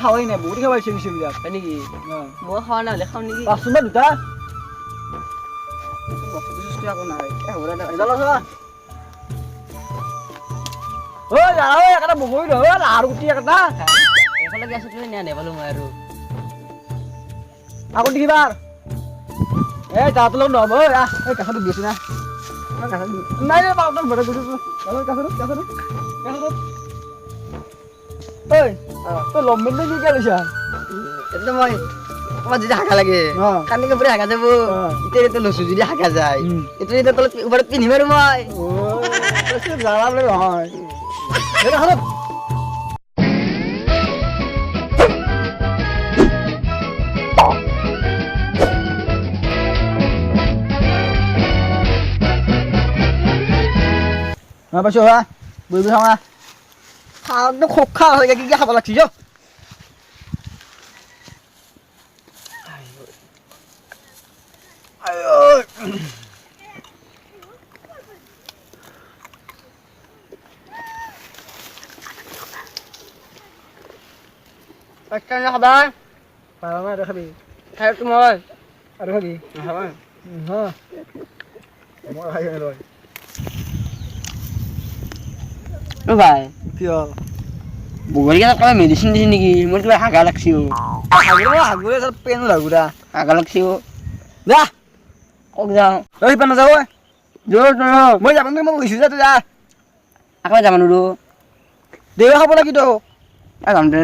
খাওয়াই নাই বহুত খাওয়াইছে কিছু বিরাট হয় নেকি মই খাওয়া না হলে খাও নেকি পাঁচশো না দুটা আকৌ নাই ও যাও একটা বগই র আর গুটি একটা এফালে গেছ তুমি না নেভালো মই আৰু আকৌ দিবাৰ এ তাত লগ নব আ এই কাছটো দিছ না নাই নাই পাউডার বড় গুটি কাছটো ঐ তো লম্বেন কি কৰিছা এটা মই আমার যদি হাগা লাগে কান্দিকে পুরো হাগা যাব ইতে তো লসু যদি হাগা যায় এটা এটা তো উপরে পিনি মারু মই ও সে জানা বলে হয় এটা হলো না পাছো হা বুই বুই খাওয়া খাওয়া খুব খাওয়া হয়ে কি খাব লাগছি যো একটা না খাবার পারা না দেখাবি খাই তোমার আর খাবি খাবার হ্যাঁ মই খাই লই ও ভাই কি হল বগরিয়া কয় মেডিসিন দিছি নেকি মোৰ কিবা হাগা লাগছি ও হাগুরে সব পেন লাগুরা হাগা লাগছি ও যা কক যাও ওই পেন যাও জোর তো মই যাম মই গৈছো যা তুই যা আকৌ যাম নুৰো দেবে খাব লাগি তো আ যাম দে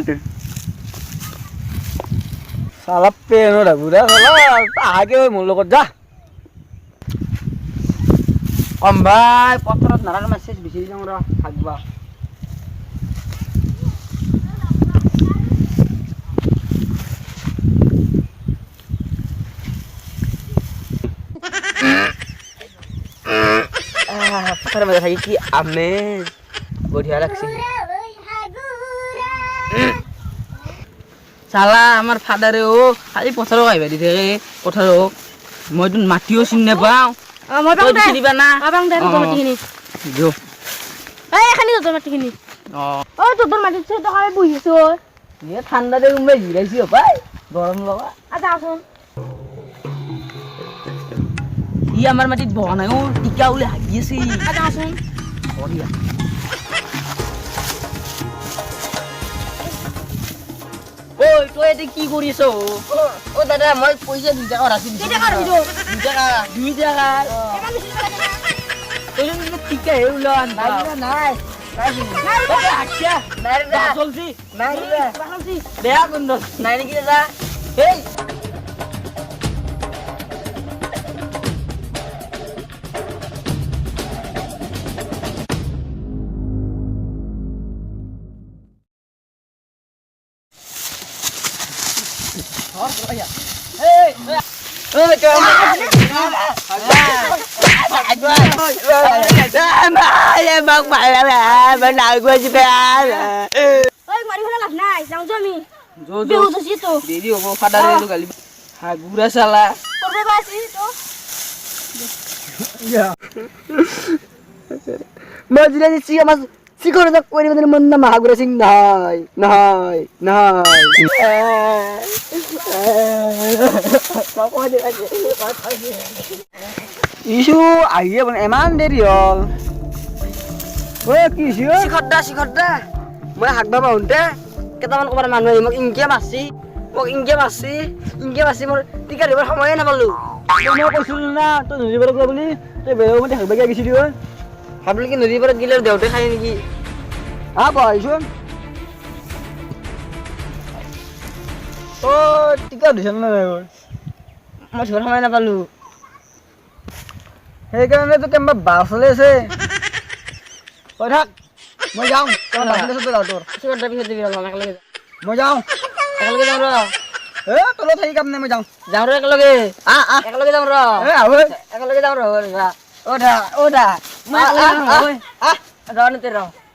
সালা পেন লাগুৰা সালা আগে ওই মোৰ লগত যা ভাই পথৰত নাৰাৰ মেছেজ বিচাৰি যাওঁ ৰ থাকবা পথৰ মাজে থাকি কি আমেজ বঢ়িয়া লাগছে চালা আমাৰ ফাদাৰে ও খালি পথাৰক আহিবা দি থাকে পথাৰক মইতো মাটিও চিনি নাপাওঁ মই পাং দে দিবা না পাং দে তোৰ মাটিখিনি যো এই এখানি তোৰ মাটিখিনি ও তোৰ মাটিত তো কাই বহি আছো নিয়ে ঠাণ্ডা দে উমে জিৰাইছি পাই গৰম লগা আচ্ছা আসুন ই আমাৰ মাটিত বহা নাই ও টিকা উলে হাগি আছে আচ্ছা আসুন বঢ়িয়া ঐ তই এতে কি কৰিছ ও দাদা মই পইচা 2 টাকা ৰাখি দিছো কেইটা কাটি দিও 2 টাকা এখানি তই যদি টিকা হে উলান নাই নাই আচ্ছা নাই রে চলছি নাই রে বাহামছি বেয়া গন্ধ নাই নেকি দাদা এই ওই মারি হলা লাভ নাই যাও জমি বিহু তো জিতো দেরি হবো ফাদারে তো গালি হাগুরা শালা করবে বাসি তো ইয়া মই জিলা দিছি আমার শিখর দা কইরে মধ্যে মন না হাগুরা সিং নাই নাই নাই ইসু আইয়ে বলে এমান দেরি হল ও কি ইসু শিখর দা মই হাগবা পাউনতে কেটামান কবার মানুহ আহি মোক ইনকে মারছি মোৰ টিকা দিবৰ সময়ে নাপালো মই কৈছিলো না তই নদী পাৰত গৈ বুলি তই বেলেগৰ মতে হাগবাগি গেছিলি ঐ ভাবলি কি নদীৰ পাৰত গিলে দেউতে খাই নেকি বহিছোন ও টিকা দিছে না নাই মই দিবৰ সময় নাপালো সেইকাৰণে তো কেম্বা বাছ লৈছে কৈ থাক মই যাওঁ তই বাছ লৈছে যাওঁ তোৰ শিখৰ দা পিছত দিবি একেলগে মই যাওঁ যাওঁ ৰ এ তলত থাকি কাম নাই মই যাওঁ যাওঁ ৰ একেলগে আহ আহ একেলগে যাওঁ ৰ এ আহ একেলগে যাওঁ ৰ ওঠা মই একেলগে যাওঁ ৰ যাওঁ ৰ